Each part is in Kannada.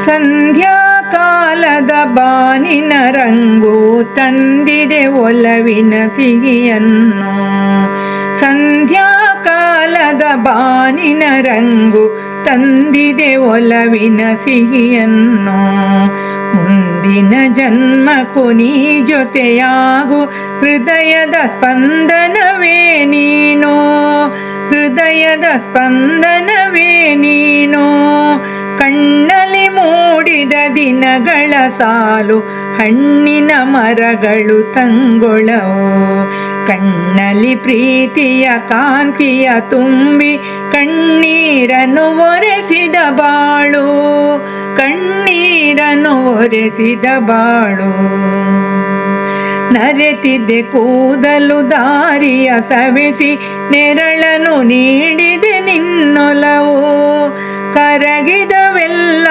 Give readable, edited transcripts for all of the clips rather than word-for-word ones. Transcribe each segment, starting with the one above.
ಸಂಧ್ಯಾಕಾಲದ ಬಾನಿನ ರಂಗು ತಂದಿದೆ ಒಲವಿನ ಸಿಹಿಯನ್ನು. ಸಂಧ್ಯಾಕಾಲದ ಬಾನಿನ ರಂಗು ತಂದಿದೆ ಒಲವಿನ ಸಿಹಿಯನ್ನು. ಮುಂದಿನ ಜನ್ಮಕ್ಕೂ ನೀ ಜೊತೆಯಾಗು, ಹೃದಯದ ಸ್ಪಂದನವೇ ನೀನು. ಹೃದಯದ ಸ್ಪಂದನವೇ ನೀನು. ಕಣ್ಣಲ್ಲಿ ಮೂಡಿದ ದಿನಗಳ ಸಾಲು ಹಣ್ಣಿನ ಮರಗಳು ತಂಗೊಳವು. ಕಣ್ಣಲ್ಲಿ ಪ್ರೀತಿಯ ಕಾಂತಿಯ ತುಂಬಿ ಕಣ್ಣೀರನ್ನು ಒರೆಸಿದ ಬಾಳು. ಕಣ್ಣೀರನ್ನು ಒರೆಸಿದ ಬಾಳು. ನರೆತಿದ್ದೆ ಕೂದಲು ದಾರಿಯ ಸವೆಸಿ ನೆರಳನ್ನು ನೀಡಿದೆ ನಿನ್ನೊಲವು. ಕರಗಿದವೆಲ್ಲ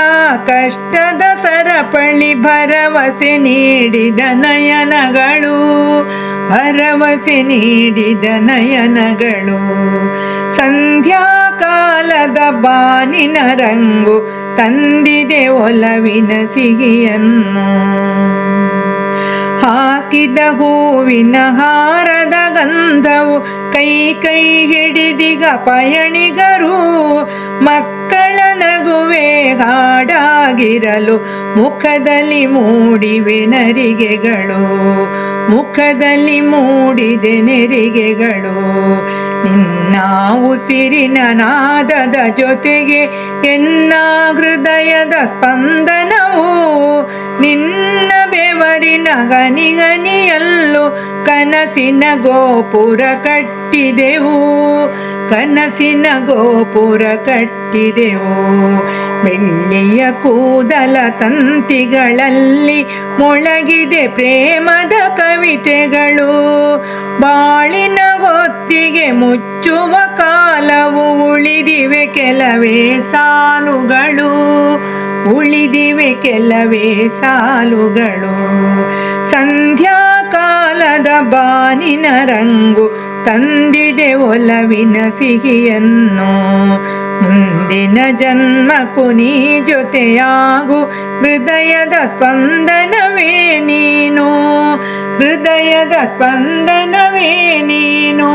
ಕಷ್ಟದ ಸರಪಳಿ ಭರವಸೆ ನೀಡಿದ ನಯನಗಳು. ಭರವಸೆ ನೀಡಿದ ನಯನಗಳು. ಸಂಧ್ಯಾಕಾಲದ ಬಾನಿನ ರಂಗು ತಂದಿದೆ ಒಲವಿನ ಸಿಹಿಯನ್ನು. ಹಾಕಿದ ಹೂವಿನ ಹಾರದ ಗಂಧವು ಕೈ ಕೈ ಹಿಡಿದಿಗ ಪಯಣಿಗರು. ಮಕ್ಕಳ ನಗುವೆ ಹಾಡಾಗಿರಲು ಮುಖದಲ್ಲಿ ಮೂಡಿವೆ ನರಿಗೆಗಳು. ಮುಖದಲ್ಲಿ ಮೂಡಿದೆ ನೆರಿಗೆಗಳು. ನಿನ್ನ ಉಸಿರಿನ ನಾದದ ಜೊತೆಗೆ ಎನ್ನ ಹೃದಯದ ಸ್ಪಂದನವು. ನಿನ್ನ ಬೆವರಿನ ಗನಿಗನಿಯಲ್ಲೂ ಕನಸಿನ ಗೋಪುರ ಕಟ್ಟಿದೆವು. ಕನಸಿನ ಗೋಪುರ ಕಟ್ಟಿದೆವು. ಬೆಳ್ಳಿಯ ಕೂದಲ ತಂತಿಗಳಲ್ಲಿ ಮೊಳಗಿದೆ ಪ್ರೇಮದ ಕವಿತೆಗಳು. ಬಾಳಿನ ಹೊತ್ತಿಗೆ ಮುಚ್ಚುವ ಕಾಲವು ಉಳಿದಿವೆ ಕೆಲವೇ ಸಾಲುಗಳು. ಉಳಿದಿವೆ ಕೆಲವೇ ಸಾಲುಗಳು. ಸಂಧ್ಯಾಕಾಲದ ಬಾನಿನ ರಂಗು ತಂದಿದೆ ಒಲವಿನ ಸಿಹಿಯನ್ನು. ಮುಂದಿನ ಜನ್ಮಕ್ಕೂ ನೀ ಜೊತೆಯಾಗು, ಹೃದಯದ ಸ್ಪಂದನವೇ ನೀನು. ಹೃದಯದ ಸ್ಪಂದನವೇ ನೀನು.